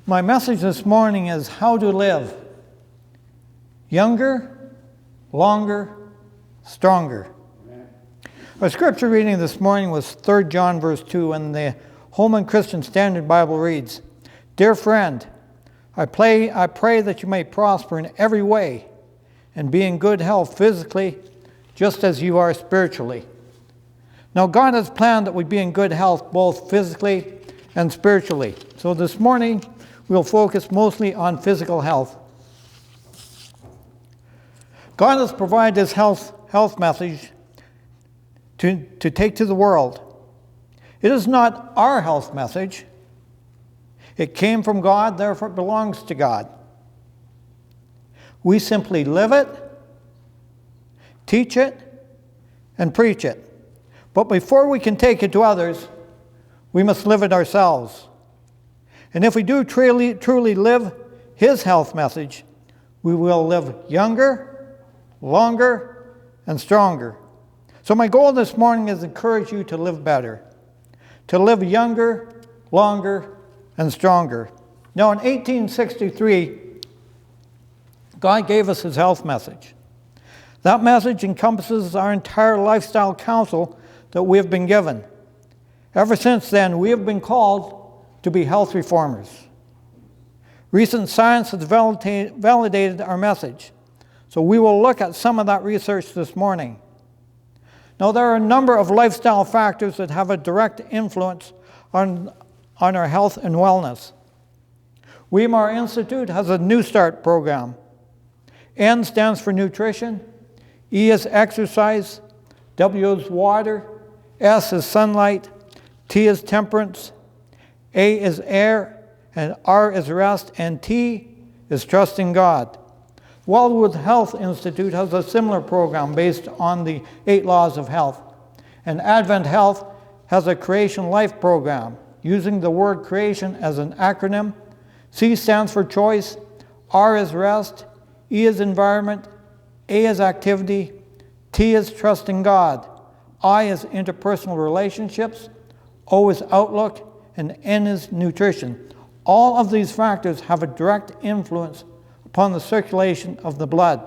My message this morning is how to live younger, longer, stronger. Amen. Our scripture reading this morning was 3 John verse 2, and the Holman Christian Standard Bible reads, "Dear friend, I pray that you may prosper in every way and be in good health physically, just as you are spiritually." Now, God has planned that we be in good health both physically and spiritually. So this morning, we'll focus mostly on physical health. God has provided this health message to take to the world. It is not our health message. It came from God, therefore it belongs to God. We simply live it, teach it, and preach it. But before we can take it to others, we must live it ourselves. And if we do truly live His health message, we will live younger, longer, and stronger. So my goal this morning is to encourage you to live better, to live younger, longer, and stronger. Now in 1863, God gave us His health message. That message encompasses our entire lifestyle counsel that we have been given. Ever since then, we have been called to be health reformers. Recent science has validated our message, so we will look at some of that research this morning. Now, there are a number of lifestyle factors that have a direct influence on our health and wellness. Weimar Institute has a New Start program. N stands for nutrition, E is exercise, W is water, S is sunlight, T is temperance, A is air, and R is rest, and T is trust in God. Wildwood Health Institute has a similar program based on the 8 laws of health. And Advent Health has a Creation Life program using the word creation as an acronym. C stands for choice, R is rest, E is environment, A is activity, T is trust in God, I is interpersonal relationships, O is outlook, and N is nutrition. All of these factors have a direct influence upon the circulation of the blood.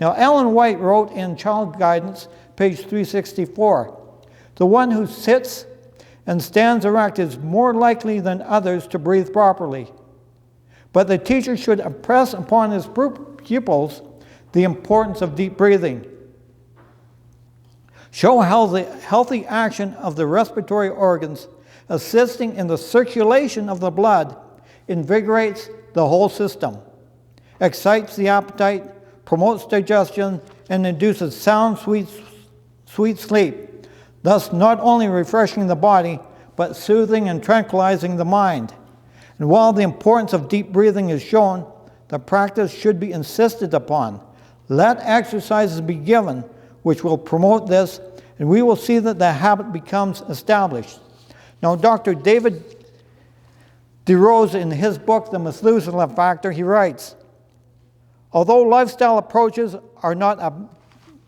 Now, Ellen White wrote in Child Guidance, page 364, "The one who sits and stands erect is more likely than others to breathe properly. But the teacher should impress upon his pupils the importance of deep breathing. Show how the healthy action of the respiratory organs, assisting in the circulation of the blood, invigorates the whole system, excites the appetite, promotes digestion, and induces sound, sweet sleep, thus not only refreshing the body, but soothing and tranquilizing the mind. And while the importance of deep breathing is shown, the practice should be insisted upon. Let exercises be given which will promote this, and we will see that the habit becomes established." Now, Dr. David DeRose, in his book, The Methuselah Factor, he writes, "Although lifestyle approaches are not a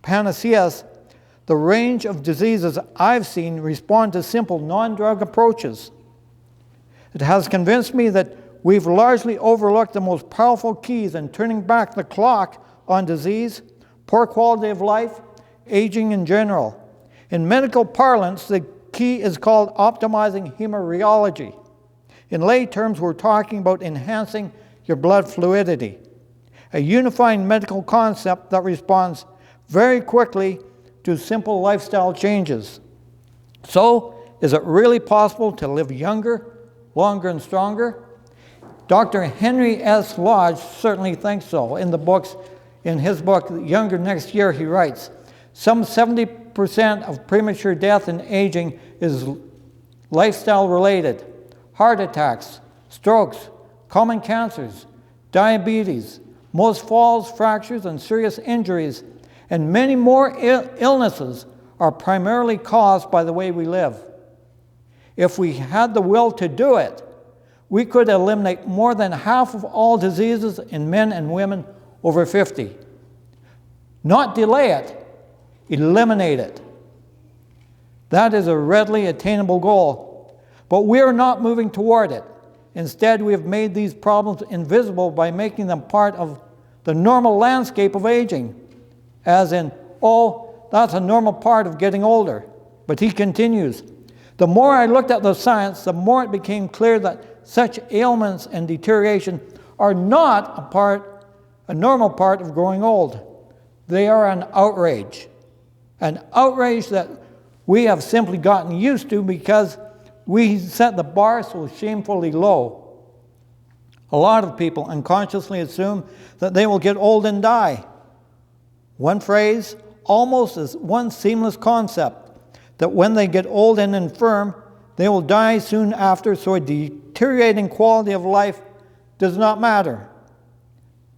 panacea, the range of diseases I've seen respond to simple non-drug approaches. It has convinced me that we've largely overlooked the most powerful keys in turning back the clock on disease, poor quality of life, aging in general. In medical parlance, the key is called optimizing hemorrheology. In lay terms, we're talking about enhancing your blood fluidity, a unifying medical concept that responds very quickly to simple lifestyle changes. So, is it really possible to live younger, longer, and stronger? Dr. Henry S. Lodge certainly thinks so. In his book, Younger Next Year, he writes, "Some 70% of premature death and aging is lifestyle related. Heart attacks, strokes, common cancers, diabetes, most falls, fractures, and serious injuries, and many more illnesses are primarily caused by the way we live. If we had the will to do it, we could eliminate more than half of all diseases in men and women over 50. Not delay it, eliminate it. That is a readily attainable goal, but we are not moving toward it. Instead, we have made these problems invisible by making them part of the normal landscape of aging, as in, oh, that's a normal part of getting older. But he continues, the more I looked at the science, the more it became clear that such ailments and deterioration are not a normal part of growing old. They are an outrage that we have simply gotten used to because we set the bar so shamefully low. A lot of people unconsciously assume that they will get old and die. One phrase, almost as one seamless concept, that when they get old and infirm, they will die soon after, so a deteriorating quality of life does not matter.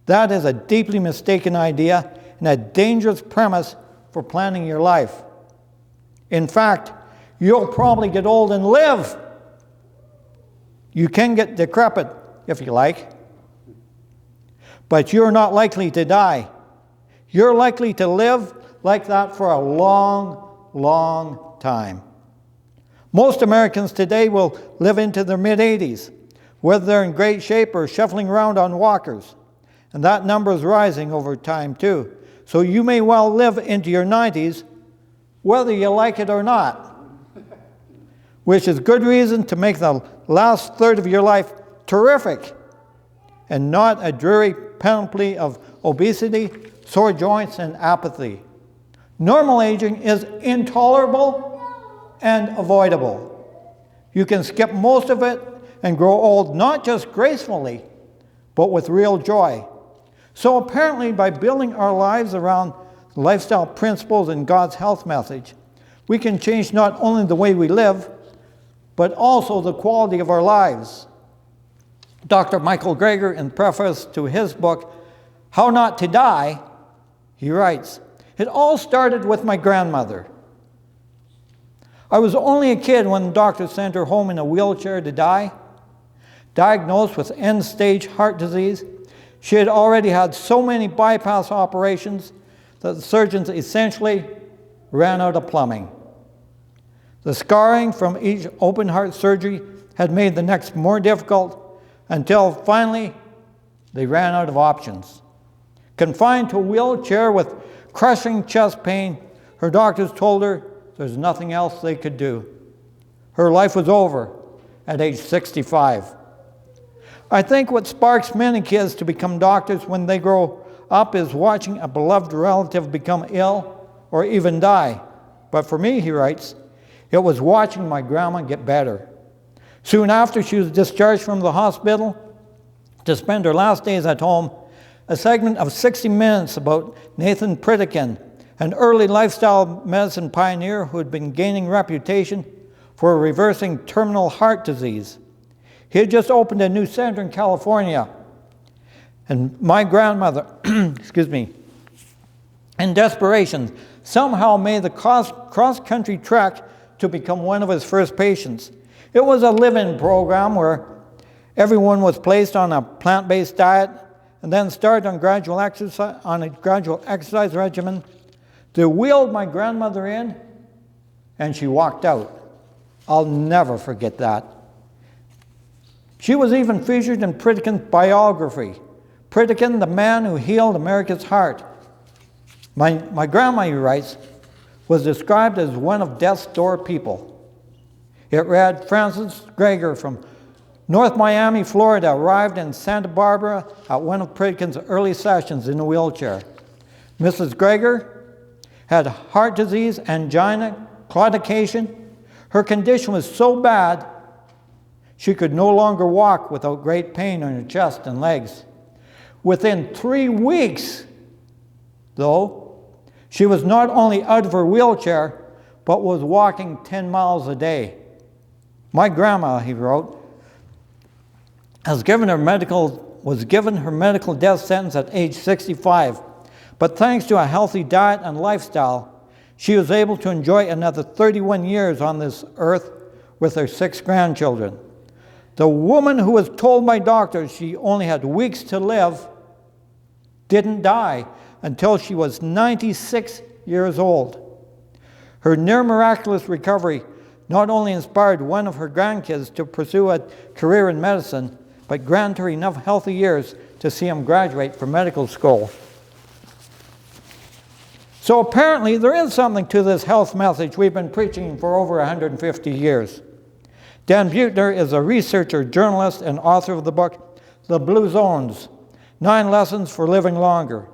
That is a deeply mistaken idea and a dangerous premise for planning your life. In fact, you'll probably get old and live. You can get decrepit if you like, but you're not likely to die. You're likely to live like that for a long, long time. Most Americans today will live into their mid-80s, whether they're in great shape or shuffling around on walkers. And that number is rising over time too. So you may well live into your 90s, whether you like it or not, which is good reason to make the last third of your life terrific and not a dreary panoply of obesity, sore joints, and apathy. Normal aging is intolerable and avoidable. You can skip most of it and grow old not just gracefully, but with real joy. So apparently, by building our lives around lifestyle principles and God's health message, we can change not only the way we live, but also the quality of our lives. Dr. Michael Greger, in preface to his book, How Not to Die, he writes, "It all started with my grandmother. I was only a kid when the doctor sent her home in a wheelchair to die. Diagnosed with end-stage heart disease, she had already had so many bypass operations that the surgeons essentially ran out of plumbing. The scarring from each open heart surgery had made the next more difficult until finally they ran out of options. Confined to a wheelchair with crushing chest pain, her doctors told her there's nothing else they could do. Her life was over at age 65. I think what sparks many kids to become doctors when they grow up is watching a beloved relative become ill or even die. But for me," he writes, "it was watching my grandma get better. Soon after she was discharged from the hospital to spend her last days at home, a segment of 60 Minutes about Nathan Pritikin, an early lifestyle medicine pioneer who had been gaining reputation for reversing terminal heart disease. He had just opened a new center in California. And my grandmother, in desperation, somehow made the cross-country trek to become one of his first patients. It was a live-in program where everyone was placed on a plant-based diet and then started on a gradual exercise regimen. They wheeled my grandmother in, and she walked out. I'll never forget that. She was even featured in Pritikin's biography, Pritikin, the Man Who Healed America's Heart. My grandma," he writes, "was described as one of death's door people." It read, Frances Greger from North Miami, Florida, arrived in Santa Barbara at one of Pritikin's early sessions in a wheelchair. Mrs. Greger had heart disease, angina, claudication. Her condition was so bad she could no longer walk without great pain in her chest and legs. Within 3 weeks, though, she was not only out of her wheelchair, but was walking 10 miles a day. My grandma, he wrote, was given her medical death sentence at age 65, but thanks to a healthy diet and lifestyle, she was able to enjoy another 31 years on this earth with her 6 grandchildren. The woman who was told by doctors she only had weeks to live didn't die until she was 96 years old. Her near miraculous recovery not only inspired one of her grandkids to pursue a career in medicine, but granted her enough healthy years to see him graduate from medical school. So apparently there is something to this health message we've been preaching for over 150 years. Dan Buettner is a researcher, journalist, and author of the book, The Blue Zones, 9 Lessons for Living Longer.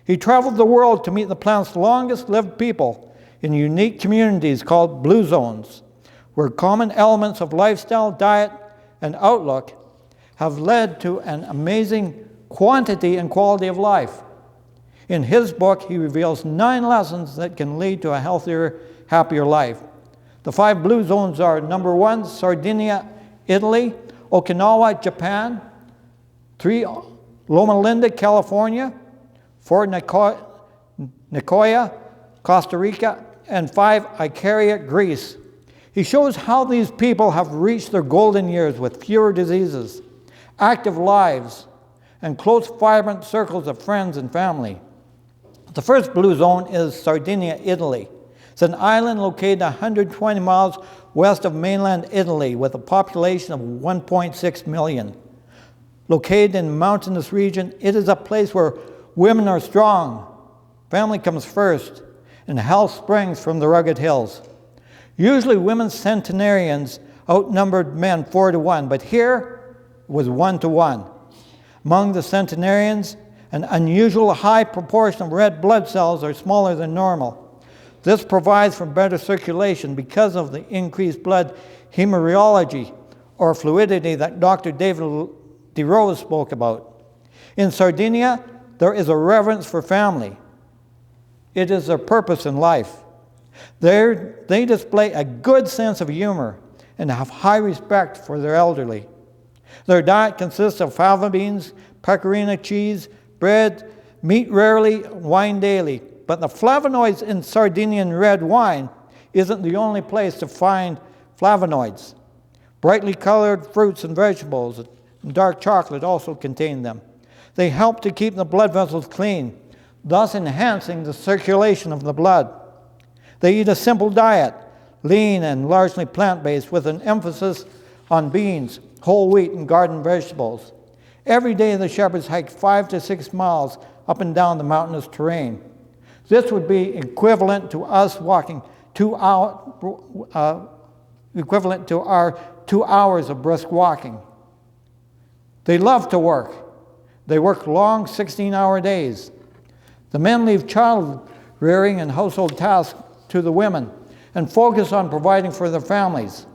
He traveled the world to meet the planet's longest-lived people in unique communities called Blue Zones, where common elements of lifestyle, diet, and outlook have led to an amazing quantity and quality of life. In his book, he reveals 9 lessons that can lead to a healthier, happier life. The 5 blue zones are: number 1, Sardinia, Italy; Okinawa, Japan; 3, Loma Linda, California; 4, Nicoya, Costa Rica; and 5, Icaria, Greece. He shows how these people have reached their golden years with fewer diseases, active lives, and close, vibrant circles of friends and family. The first blue zone is Sardinia, Italy. It's an island located 120 miles west of mainland Italy with a population of 1.6 million. Located in a mountainous region, it is a place where women are strong, family comes first, and health springs from the rugged hills. Usually women centenarians outnumbered men 4 to 1, but here it was 1 to 1. Among the centenarians, an unusual high proportion of red blood cells are smaller than normal. This provides for better circulation because of the increased blood hemorrhagic, or fluidity, that Dr. David DeRose spoke about. In Sardinia, there is a reverence for family. It is their purpose in life. They display a good sense of humor and have high respect for their elderly. Their diet consists of fava beans, pecorino cheese, bread, meat rarely, wine daily. But the flavonoids in Sardinian red wine isn't the only place to find flavonoids. Brightly colored fruits and vegetables and dark chocolate also contain them. They help to keep the blood vessels clean, thus enhancing the circulation of the blood. They eat a simple diet, lean and largely plant-based, with an emphasis on beans, whole wheat, and garden vegetables. Every day the shepherds hike 5 to 6 miles up and down the mountainous terrain. This would be equivalent to us walking equivalent to our 2 hours of brisk walking. They love to work. They work long 16-hour days. The men leave child rearing and household tasks to the women and focus on providing for their families.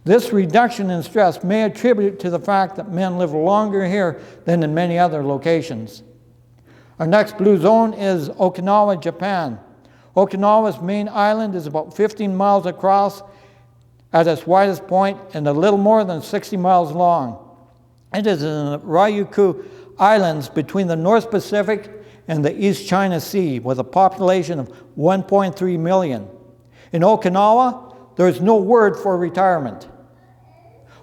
This reduction in stress may attribute to the fact that men live longer here than in many other locations. Our next blue zone is Okinawa, Japan. Okinawa's main island is about 15 miles across at its widest point and a little more than 60 miles long. It is in the Ryukyu Islands between the North Pacific and the East China Sea, with a population of 1.3 million. In Okinawa, there is no word for retirement.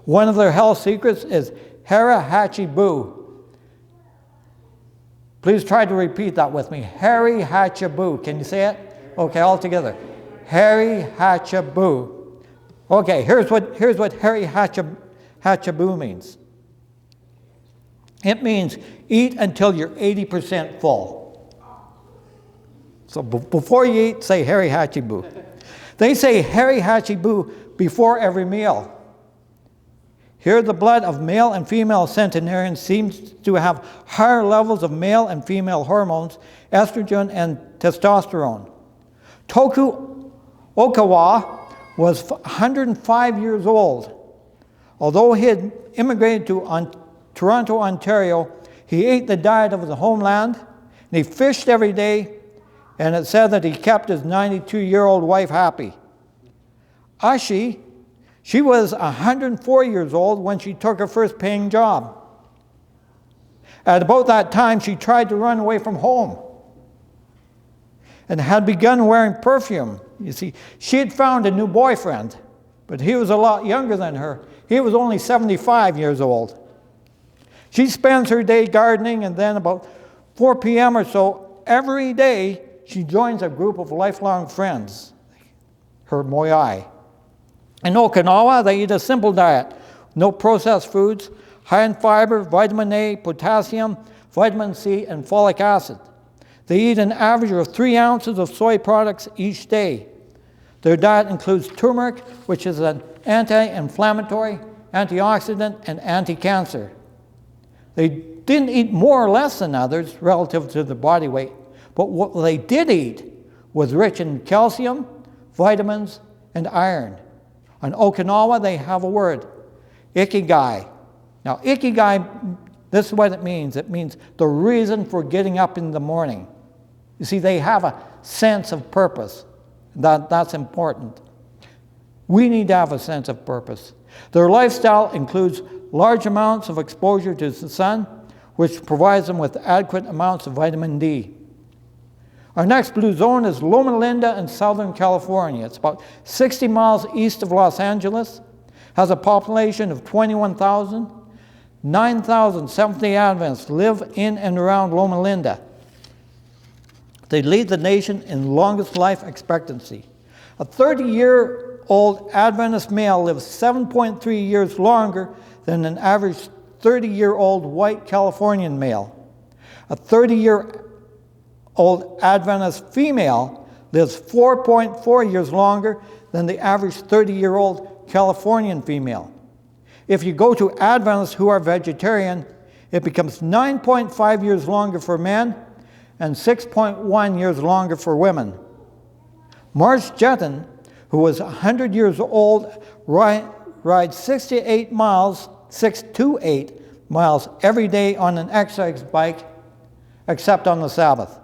One of their health secrets is Hara-Hachi-Bu. Please try to repeat that with me. Hara-Hachi-Bu. Can you say it? Okay, all together. Hara-Hachi-Bu. Okay, here's what Hara-Hachi-Bu means. It means eat until you're 80% full. So before you eat, say Hara-Hachi-Bu. They say Hara-Hachi-Bu before every meal. Here, the blood of male and female centenarians seems to have higher levels of male and female hormones, estrogen and testosterone. Toku Okawa was 105 years old. Although he had immigrated to Toronto, Ontario, he ate the diet of his homeland, and he fished every day, and it said that he kept his 92-year-old wife happy. Ashi, she was 104 years old when she took her first paying job. At about that time, she tried to run away from home and had begun wearing perfume. You see, she had found a new boyfriend, but he was a lot younger than her. He was only 75 years old. She spends her day gardening, and then about 4 p.m. or so, every day, she joins a group of lifelong friends, her moyai. In Okinawa, they eat a simple diet. No processed foods, high in fiber, vitamin A, potassium, vitamin C, and folic acid. They eat an average of 3 ounces of soy products each day. Their diet includes turmeric, which is an anti-inflammatory, antioxidant, and anti-cancer. They didn't eat more or less than others relative to their body weight, but what they did eat was rich in calcium, vitamins, and iron. On Okinawa, they have a word, ikigai. Now, ikigai, this is what it means. It means the reason for getting up in the morning. You see, they have a sense of purpose. That's important. We need to have a sense of purpose. Their lifestyle includes large amounts of exposure to the sun, which provides them with adequate amounts of vitamin D. Our next blue zone is Loma Linda in Southern California. It's about 60 miles east of Los Angeles, has a population of 21,000. 9,000 Seventh-day Adventists live in and around Loma Linda. They lead the nation in longest life expectancy. A 30-year-old Adventist male lives 7.3 years longer than an average 30-year-old white Californian male. A 30-year-old Adventist female lives 4.4 years longer than the average 30-year-old Californian female. If you go to Adventists who are vegetarian, it becomes 9.5 years longer for men and 6.1 years longer for women. Marge Jetton, who was 100 years old, rides 628 miles every day on an exercise bike, except on the Sabbath.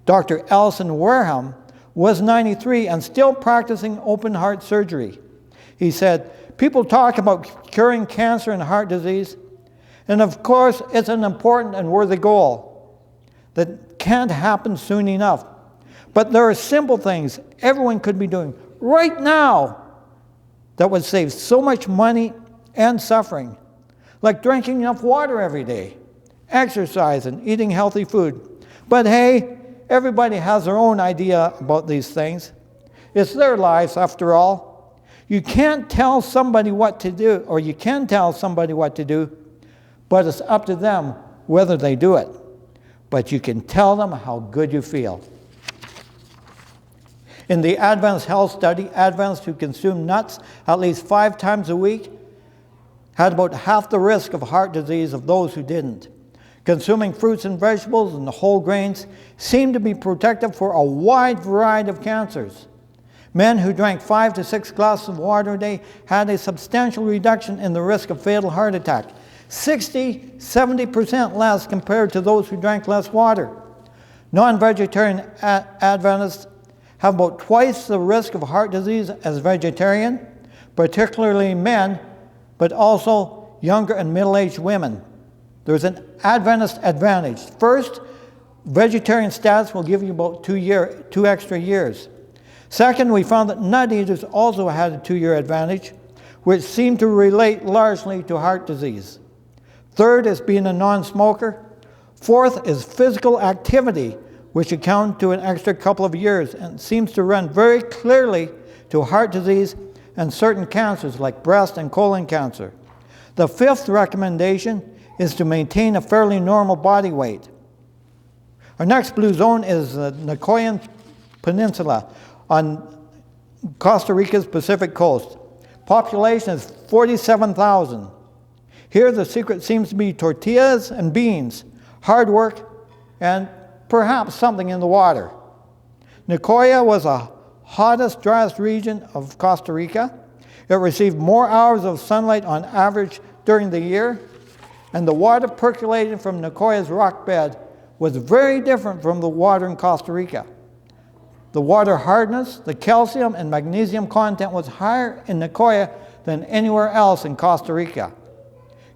Dr. Allison Wareham was 93 and still practicing open heart surgery. He said, "People talk about curing cancer and heart disease, and of course it's an important and worthy goal that can't happen soon enough. But there are simple things everyone could be doing right now that would save so much money and suffering, like drinking enough water every day, exercise, and eating healthy food. But hey, everybody has their own idea about these things. It's their lives after all. You can't tell somebody what to do, or you can tell somebody what to do, but it's up to them whether they do it. But you can tell them how good you feel." In the Adventist Health Study, Adventists who consumed nuts at least 5 times a week had about half the risk of heart disease of those who didn't. Consuming fruits and vegetables and whole grains seemed to be protective for a wide variety of cancers. Men who drank 5 to 6 glasses of water a day had a substantial reduction in the risk of fatal heart attack, 60-70% less compared to those who drank less water. Non-vegetarian Adventists have about twice the risk of heart disease as vegetarian, particularly men, but also younger and middle-aged women. There's an Adventist advantage. First, vegetarian status will give you about 2 extra years. Second, we found that nut eaters also had a 2-year advantage, which seemed to relate largely to heart disease. Third is being a non-smoker. Fourth is physical activity, which accounted to an extra couple of years and seems to run very clearly to heart disease and certain cancers like breast and colon cancer. The fifth recommendation is to maintain a fairly normal body weight. Our next blue zone is the Nicoyan Peninsula on Costa Rica's Pacific coast. Population is 47,000. Here the secret seems to be tortillas and beans, hard work, and perhaps something in the water. Nicoya was the hottest, driest region of Costa Rica. It received more hours of sunlight on average during the year, and the water percolating from Nicoya's rock bed was very different from the water in Costa Rica. The water hardness, the calcium and magnesium content was higher in Nicoya than anywhere else in Costa Rica.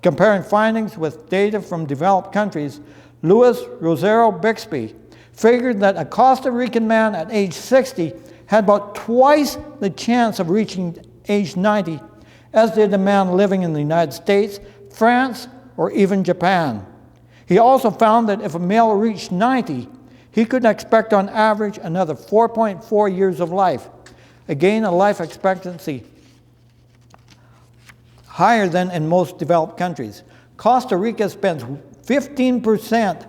Comparing findings with data from developed countries, Luis Rosero Bixby figured that a Costa Rican man at age 60 had about twice the chance of reaching age 90 as did a man living in the United States, France, or even Japan. He also found that if a male reached 90, he could expect on average another 4.4 years of life. Again, a life expectancy higher than in most developed countries. Costa Rica spends 15%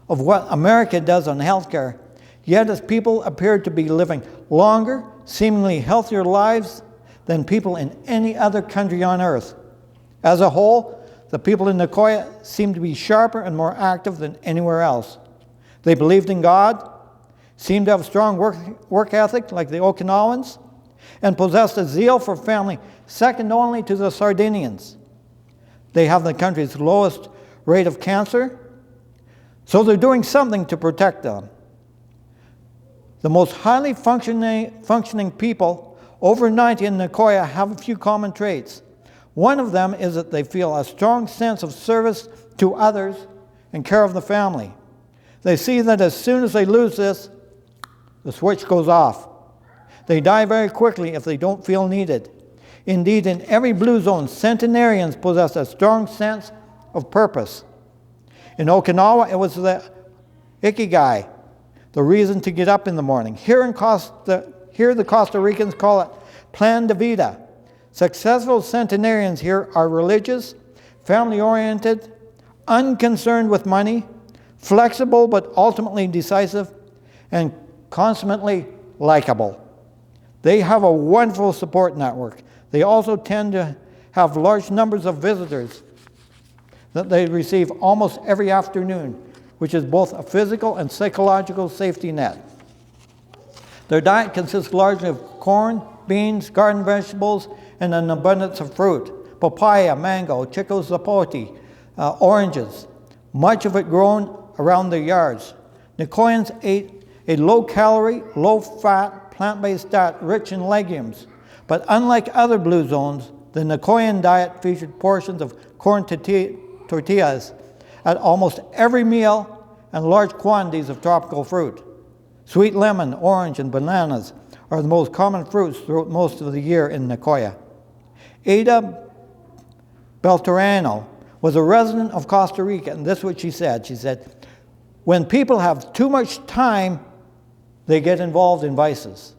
of what America does on healthcare, yet its people appear to be living longer, seemingly healthier lives than people in any other country on earth. As a whole, the people in Nicoya seem to be sharper and more active than anywhere else. They believed in God, seemed to have a strong work ethic like the Okinawans, and possessed a zeal for family second only to the Sardinians. They have the country's lowest rate of cancer, so they're doing something to protect them. The most highly functioning people over 90 in Nicoya have a few common traits. One of them is that they feel a strong sense of service to others and care of the family. They see that as soon as they lose this, the switch goes off. They die very quickly if they don't feel needed. Indeed, in every blue zone, centenarians possess a strong sense of purpose. In Okinawa, it was the ikigai, the reason to get up in the morning. Here the Costa Ricans call it plan de vida. Successful centenarians here are religious, family-oriented, unconcerned with money, flexible but ultimately decisive, and consummately likable. They have a wonderful support network. They also tend to have large numbers of visitors that they receive almost every afternoon, which is both a physical and psychological safety net. Their diet consists largely of corn, beans, garden vegetables, and an abundance of fruit: papaya, mango, chico zapote, oranges, much of it grown around their yards. Nicoyans ate a low-calorie, low-fat, plant-based diet rich in legumes. But unlike other blue zones, the Nicoyan diet featured portions of corn tortillas at almost every meal and large quantities of tropical fruit. Sweet lemon, orange, and bananas are the most common fruits throughout most of the year in Nicoya. Ada Belterano was a resident of Costa Rica, and this is what she said. She said, when people have too much time, they get involved in vices.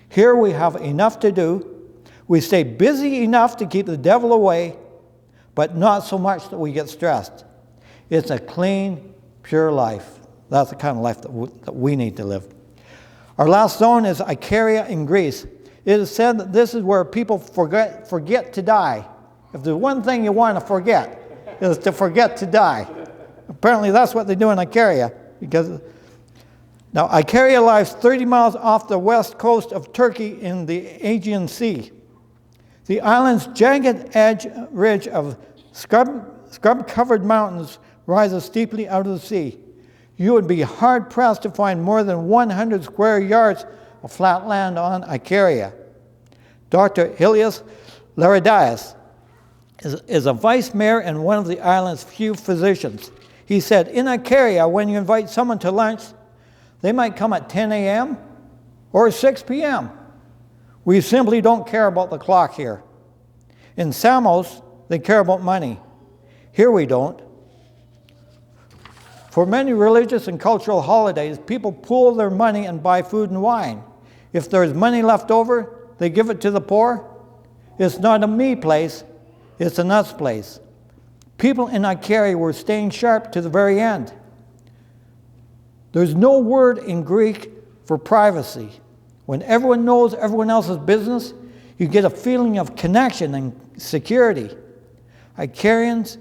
Here we have enough to do. We stay busy enough to keep the devil away, but not so much that we get stressed. It's a clean, pure life. That's the kind of life that we need to live. Our last zone is Icaria in Greece. It is said that this is where people forget to die. If there's one thing you want to forget, is to forget to die. Apparently that's what they do in Icaria. Now, Icaria lies 30 miles off the west coast of Turkey in the Aegean Sea. The island's jagged ridge of scrub-covered mountains rises steeply out of the sea. You would be hard-pressed to find more than 100 square yards of flat land on Icaria. Dr. Helios Laridias is a vice mayor and one of the island's few physicians. He said, in Icaria, when you invite someone to lunch, they might come at 10 a.m. or 6 p.m. We simply don't care about the clock here. In Samos, they care about money. Here we don't. For many religious and cultural holidays, people pool their money and buy food and wine. If there's money left over, they give it to the poor. It's not a me place, it's an us place. People in Icaria were staying sharp to the very end. There's no word in Greek for privacy. When everyone knows everyone else's business, you get a feeling of connection and security. Icarians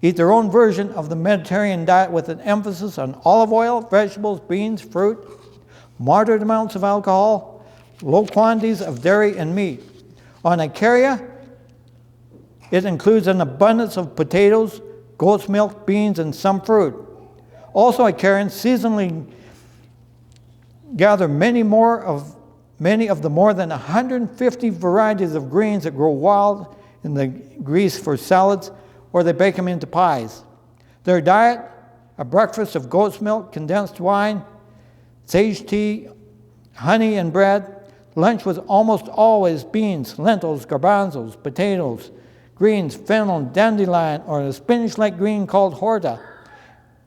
eat their own version of the Mediterranean diet with an emphasis on olive oil, vegetables, beans, fruit, moderate amounts of alcohol, low quantities of dairy and meat. On Icaria, it includes an abundance of potatoes, goat's milk, beans, and some fruit. Also, Icarians seasonally gather many of the more than 150 varieties of greens that grow wild in the Greece for salads, or they bake them into pies. Their diet, a breakfast of goat's milk, condensed wine, sage tea, honey, and bread. Lunch was almost always beans, lentils, garbanzos, potatoes, greens, fennel, dandelion, or a spinach-like green called horta,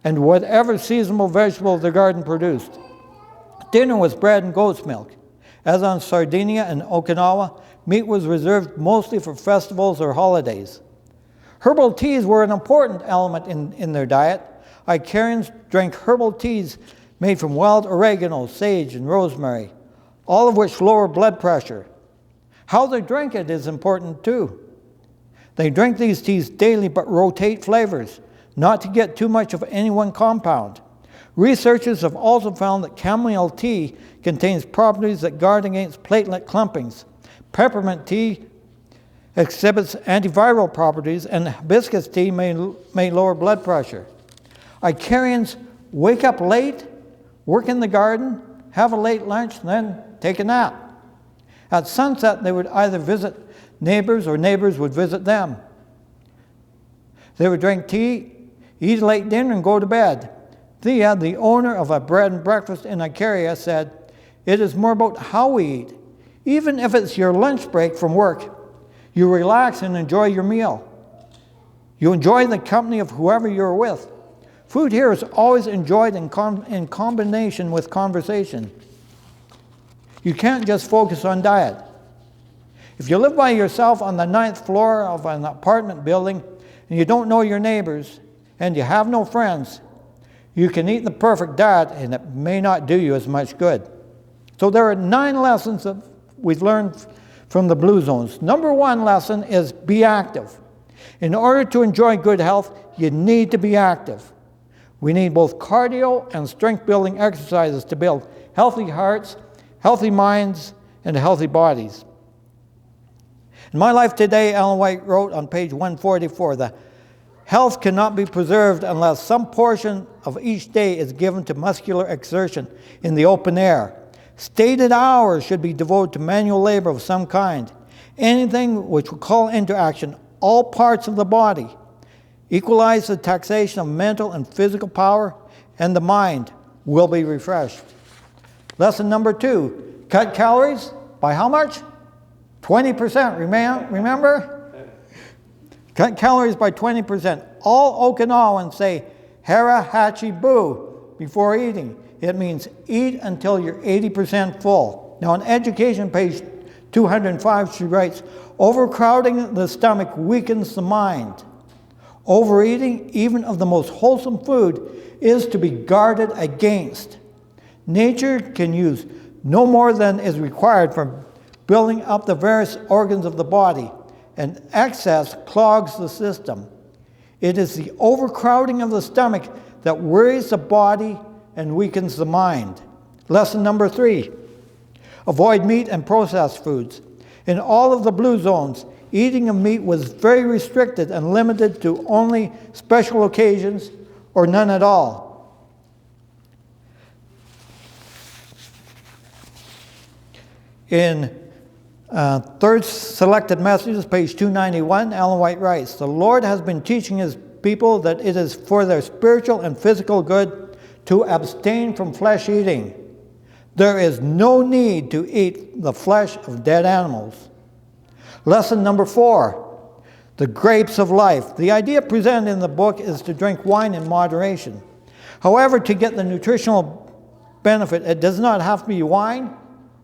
and whatever seasonal vegetable the garden produced. Dinner was bread and goat's milk. As on Sardinia and Okinawa, meat was reserved mostly for festivals or holidays. Herbal teas were an important element in their diet. Icarians drank herbal teas made from wild oregano, sage, and rosemary, all of which lower blood pressure. How they drank it is important too. They drink these teas daily but rotate flavors, not to get too much of any one compound. Researchers have also found that chamomile tea contains properties that guard against platelet clumpings. Peppermint tea exhibits antiviral properties, and hibiscus tea may lower blood pressure. Icarians wake up late, work in the garden, have a late lunch, and then take a nap. At sunset, they would either visit neighbors or neighbors would visit them. They would drink tea, eat a late dinner, and go to bed. Thea, the owner of a bread and breakfast in Icaria, said, "It is more about how we eat. Even if it's your lunch break from work, you relax and enjoy your meal. You enjoy the company of whoever you're with. Food here is always enjoyed in combination with conversation. You can't just focus on diet. If you live by yourself on the 9th floor of an apartment building and you don't know your neighbors and you have no friends, you can eat the perfect diet and it may not do you as much good." So there are 9 lessons that we've learned from the Blue Zones. Number 1 lesson is be active. In order to enjoy good health, you need to be active. We need both cardio and strength-building exercises to build healthy hearts, healthy minds, and healthy bodies. In My Life Today, Ellen White wrote on page 144, "The health cannot be preserved unless some portion of each day is given to muscular exertion in the open air. Stated hours should be devoted to manual labor of some kind. Anything which will call into action all parts of the body, equalize the taxation of mental and physical power, and the mind will be refreshed." Lesson number 2, cut calories by how much? 20%, remember? Cut calories by 20%. All Okinawans say, "Hara hachi bu," before eating. It means eat until you're 80% full. Now on education page 205, she writes, "Overcrowding the stomach weakens the mind. Overeating, even of the most wholesome food, is to be guarded against. Nature can use no more than is required for building up the various organs of the body, and excess clogs the system. It is the overcrowding of the stomach that worries the body and weakens the mind." Lesson number 3, avoid meat and processed foods. In all of the Blue Zones, eating of meat was very restricted and limited to only special occasions or none at all. In Third Selected Messages, page 291, Ellen White writes, "The Lord has been teaching his people that it is for their spiritual and physical good to abstain from flesh eating. There is no need to eat the flesh of dead animals." Lesson number 4, the grapes of life. The idea presented in the book is to drink wine in moderation. However, to get the nutritional benefit, it does not have to be wine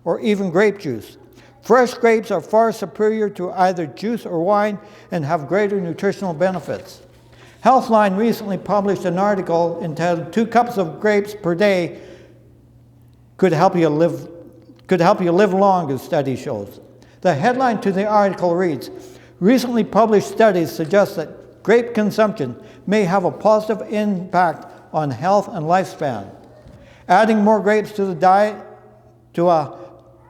or even grape juice. Fresh grapes are far superior to either juice or wine and have greater nutritional benefits. Healthline recently published an article entitled 2 cups of grapes per day could help you live longer, study shows. The headline to the article reads, "Recently published studies suggest that grape consumption may have a positive impact on health and lifespan. Adding more grapes to the diet, to a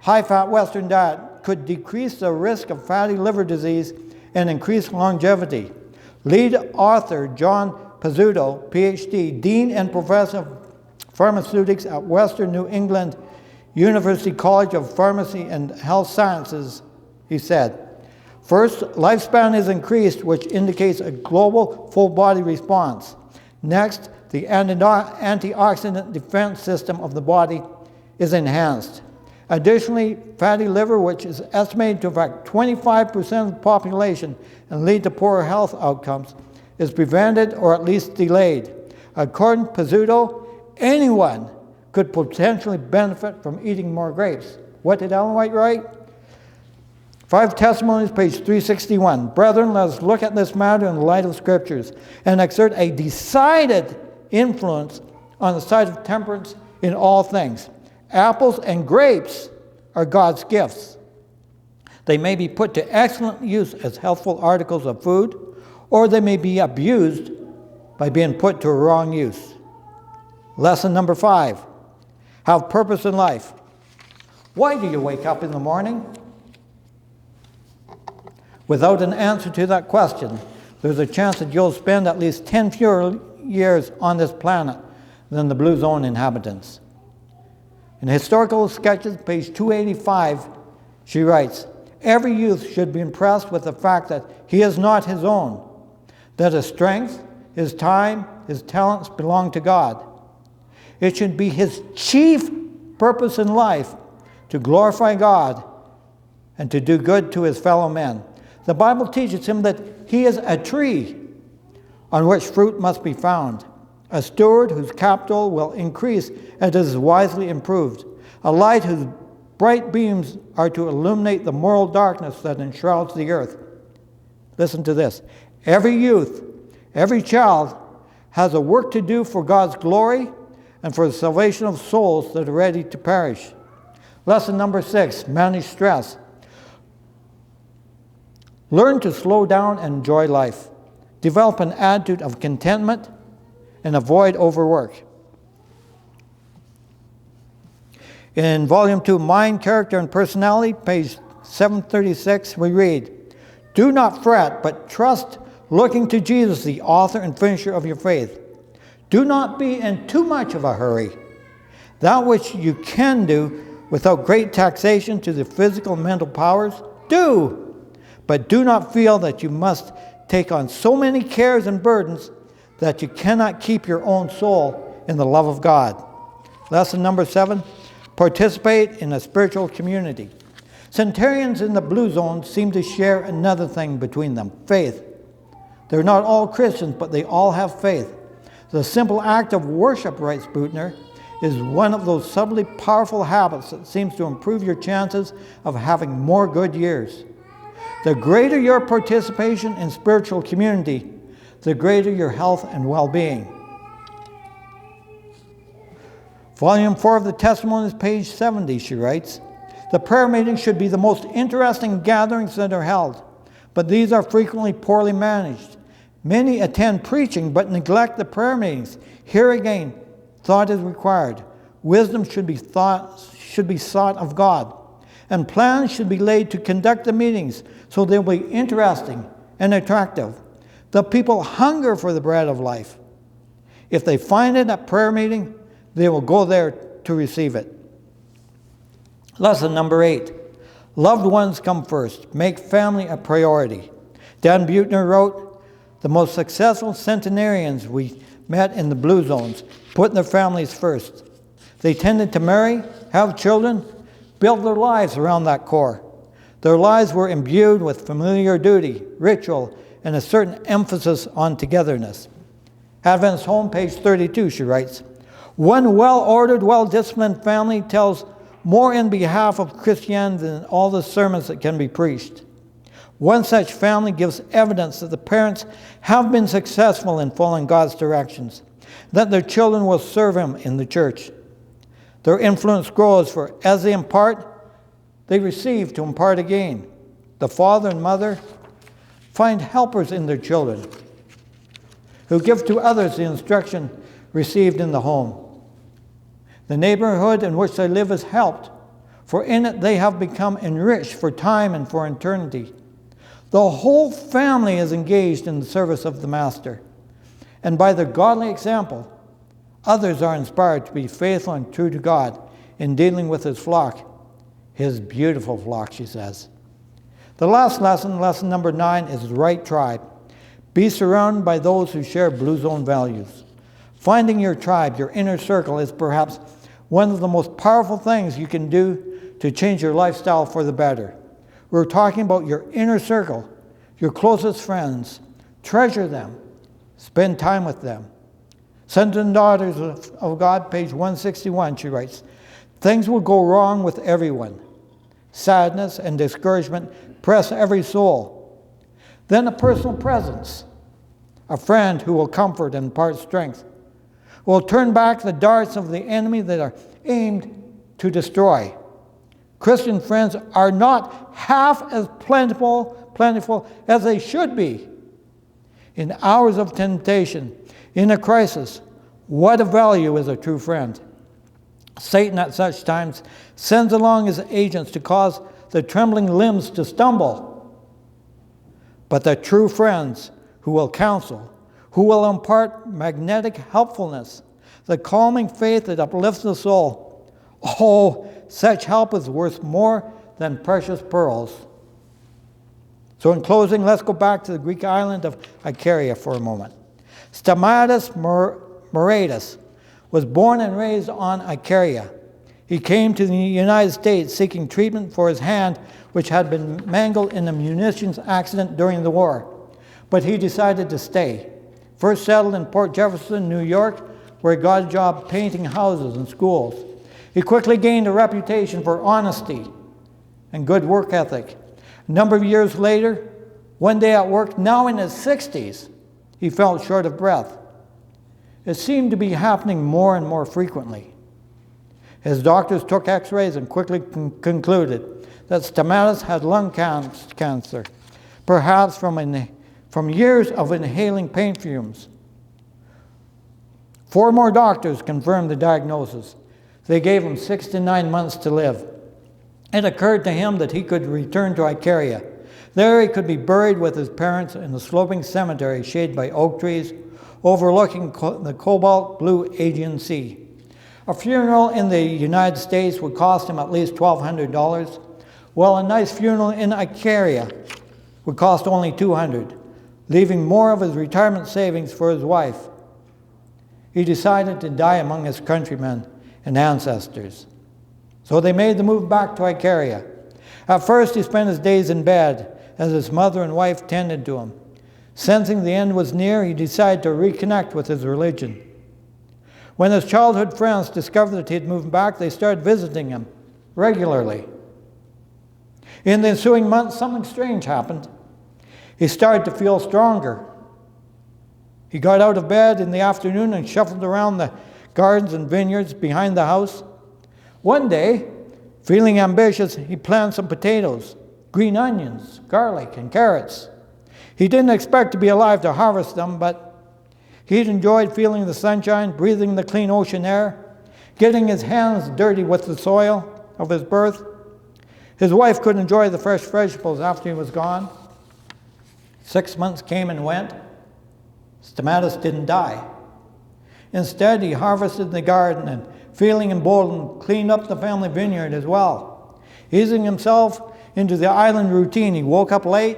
high-fat Western diet, could decrease the risk of fatty liver disease and increase longevity." Lead author John Pizzuto, PhD, Dean and Professor of Pharmaceutics at Western New England University College of Pharmacy and Health Sciences, he said, "First, lifespan is increased, which indicates a global full-body response. Next, the antioxidant defense system of the body is enhanced. Additionally, fatty liver, which is estimated to affect 25% of the population and lead to poorer health outcomes, is prevented or at least delayed. According to Pizzuto, anyone could potentially benefit from eating more grapes." What did Ellen White write? 5 Testimonies, page 361. Brethren, let us look at this matter in the light of Scriptures and exert a decided influence on the side of temperance in all things. Apples and grapes are God's gifts. They may be put to excellent use as healthful articles of food, or they may be abused by being put to a wrong use. Lesson number 5. Have purpose in life. Why do you wake up in the morning? Without an answer to that question, there's a chance that you'll spend at least 10 fewer years on this planet than the Blue Zone inhabitants. In Historical Sketches, page 285, she writes, every youth should be impressed with the fact that he is not his own, that his strength, his time, his talents belong to God. It should be his chief purpose in life to glorify God and to do good to his fellow men. The Bible teaches him that he is a tree on which fruit must be found, a steward whose capital will increase as it is wisely improved, a light whose bright beams are to illuminate the moral darkness that enshrouds the earth. Listen to this. Every youth, every child has a work to do for God's glory and for the salvation of souls that are ready to perish. Lesson number 6, manage stress. Learn to slow down and enjoy life. Develop an attitude of contentment and avoid overwork. In Volume 2, Mind, Character, and Personality, page 736, we read, do not fret, but trust, looking to Jesus, the author and finisher of your faith. Do not be in too much of a hurry. That which you can do without great taxation to the physical and mental powers, do. But do not feel that you must take on so many cares and burdens that you cannot keep your own soul in the love of God. Lesson number 7, participate in a spiritual community. Centurions in the Blue Zone seem to share another thing between them, faith. They're not all Christians, but they all have faith. The simple act of worship, writes Buechner, is one of those subtly powerful habits that seems to improve your chances of having more good years. The greater your participation in spiritual community, the greater your health and well-being. Volume 4 of the Testimonies, page 70, she writes, the prayer meetings should be the most interesting gatherings that are held, but these are frequently poorly managed. Many attend preaching but neglect the prayer meetings. Here again, thought is required. Wisdom should be sought of God, and plans should be laid to conduct the meetings so they'll be interesting and attractive. The people hunger for the bread of life. If they find it at prayer meeting, they will go there to receive it. Lesson number 8. Loved ones come first. Make family a priority. Dan Buechner wrote, the most successful centenarians we met in the Blue Zones put their families first. They tended to marry, have children, build their lives around that core. Their lives were imbued with familiar duty, ritual, and a certain emphasis on togetherness. Adventist Home, page 32, she writes, one well-ordered, well-disciplined family tells more in behalf of Christianity than all the sermons that can be preached. One such family gives evidence that the parents have been successful in following God's directions, that their children will serve Him in the church. Their influence grows, for as they impart, they receive to impart again. The father and mother find helpers in their children who give to others the instruction received in the home. The neighborhood in which they live is helped, for in it they have become enriched for time and for eternity. The whole family is engaged in the service of the Master, and by their godly example, others are inspired to be faithful and true to God in dealing with His flock, His beautiful flock, she says. The last lesson, lesson number 9, is the right tribe. Be surrounded by those who share Blue Zone values. Finding your tribe, your inner circle, is perhaps one of the most powerful things you can do to change your lifestyle for the better. We're talking about your inner circle, your closest friends. Treasure them. Spend time with them. Sons and daughters of God, page 161, she writes, things will go wrong with everyone. Sadness and discouragement press every soul. Then a personal presence, a friend who will comfort and impart strength, will turn back the darts of the enemy that are aimed to destroy. Christian friends are not half as plentiful as they should be. In hours of temptation, in a crisis, what a value is a true friend. Satan at such times sends along his agents to cause the trembling limbs to stumble. But the true friends who will counsel, who will impart magnetic helpfulness, the calming faith that uplifts the soul, oh, such help is worth more than precious pearls. So in closing, let's go back to the Greek island of Icaria for a moment. Stamatis Moratus was born and raised on Icaria. He came to the United States seeking treatment for his hand, which had been mangled in a munitions accident during the war. But he decided to stay. First settled in Port Jefferson, New York, where he got a job painting houses and schools. He quickly gained a reputation for honesty and good work ethic. A number of years later, one day at work, now in his 60s, he felt short of breath. It seemed to be happening more and more frequently. His doctors took x-rays and quickly concluded that Stamatis had lung cancer, perhaps from years of inhaling paint fumes. 4 more doctors confirmed the diagnosis. They gave him 6 to 9 months to live. It occurred to him that he could return to Icaria. There he could be buried with his parents in a sloping cemetery shaded by oak trees, overlooking the cobalt blue Aegean Sea. A funeral in the United States would cost him at least $1,200, while a nice funeral in Icaria would cost only $200, leaving more of his retirement savings for his wife. He decided to die among his countrymen and ancestors. So they made the move back to Icaria. At first, he spent his days in bed as his mother and wife tended to him. Sensing the end was near, he decided to reconnect with his religion. When his childhood friends discovered that he had moved back, they started visiting him regularly. In the ensuing months, something strange happened. He started to feel stronger. He got out of bed in the afternoon and shuffled around the gardens and vineyards behind the house. One day, feeling ambitious, he planted some potatoes, green onions, garlic, and carrots. He didn't expect to be alive to harvest them, but he'd enjoyed feeling the sunshine, breathing the clean ocean air, getting his hands dirty with the soil of his birth. His wife could enjoy the fresh vegetables after he was gone. 6 months came and went. Stamatis didn't die. Instead, he harvested the garden and, feeling emboldened, cleaned up the family vineyard as well. Easing himself into the island routine, he woke up late,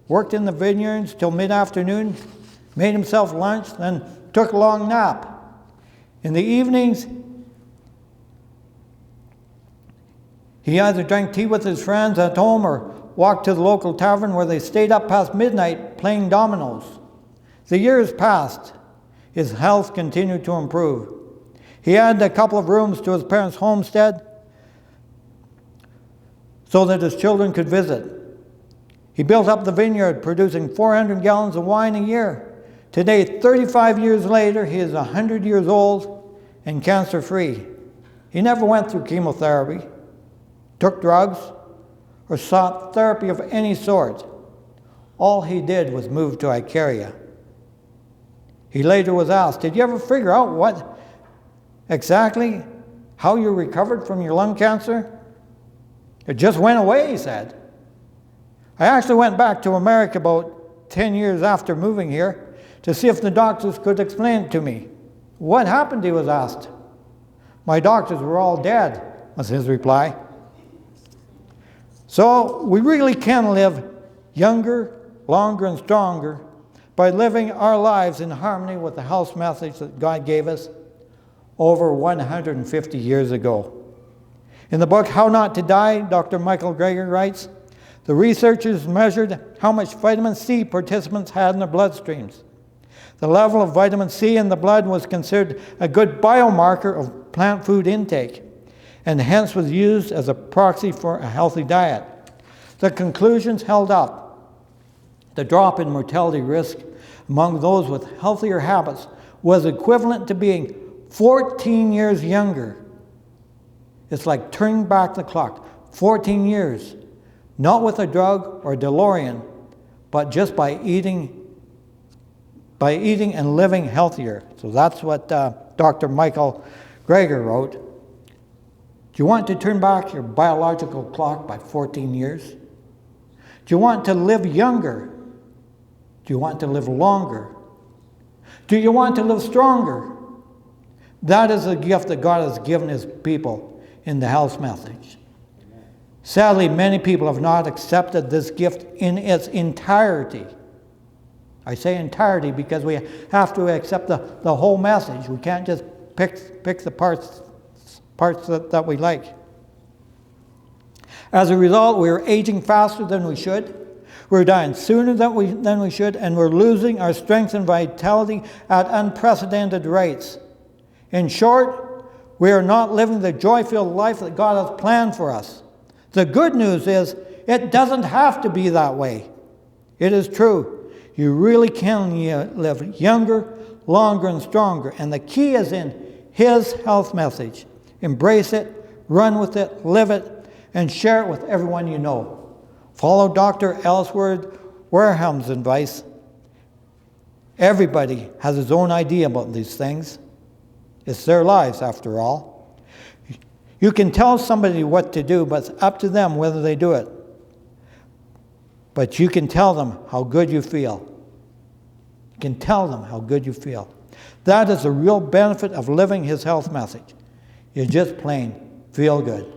worked in the vineyards till mid-afternoon, made himself lunch, then took a long nap. In the evenings, he either drank tea with his friends at home or walked to the local tavern where they stayed up past midnight playing dominoes. The years passed. His health continued to improve. He added a couple of rooms to his parents' homestead so that his children could visit. He built up the vineyard, producing 400 gallons of wine a year. Today, 35 years later, he is 100 years old and cancer-free. He never went through chemotherapy, took drugs, or sought therapy of any sort. All he did was move to Icaria. He later was asked, "Did you ever figure out how you recovered from your lung cancer?" "It just went away," he said. "I actually went back to America about 10 years after moving here to see if the doctors could explain it to me." "What happened?" he was asked. "My doctors were all dead," was his reply. So we really can live younger, longer, and stronger by living our lives in harmony with the health message that God gave us over 150 years ago. In the book How Not to Die, Dr. Michael Greger writes, the researchers measured how much vitamin C participants had in their bloodstreams. The level of vitamin C in the blood was considered a good biomarker of plant food intake, and hence was used as a proxy for a healthy diet. The conclusions held up. The drop in mortality risk among those with healthier habits was equivalent to being 14 years younger. It's like turning back the clock 14 years, not with a drug or DeLorean, but just by eating and living healthier. So that's what Dr. Michael Greger wrote. Do you want to turn back your biological clock by 14 years? Do you want to live younger? Do you want to live longer? Do you want to live stronger? That is a gift that God has given His people in the health message. Sadly, many people have not accepted this gift in its entirety. I say entirety because we have to accept the whole message. We can't just pick the parts that we like. As a result, we are aging faster than we should. We're dying sooner than we should, and we're losing our strength and vitality at unprecedented rates. In short, we are not living the joy-filled life that God has planned for us. The good news is, it doesn't have to be that way. It is true. You really can live younger, longer, and stronger. And the key is in His health message. Embrace it, run with it, live it, and share it with everyone you know. Follow Dr. Ellsworth Wareham's advice. Everybody has his own idea about these things. It's their lives, after all. You can tell somebody what to do, but it's up to them whether they do it. But you can tell them how good you feel. You can tell them how good you feel. That is the real benefit of living His health message. You just plain feel good.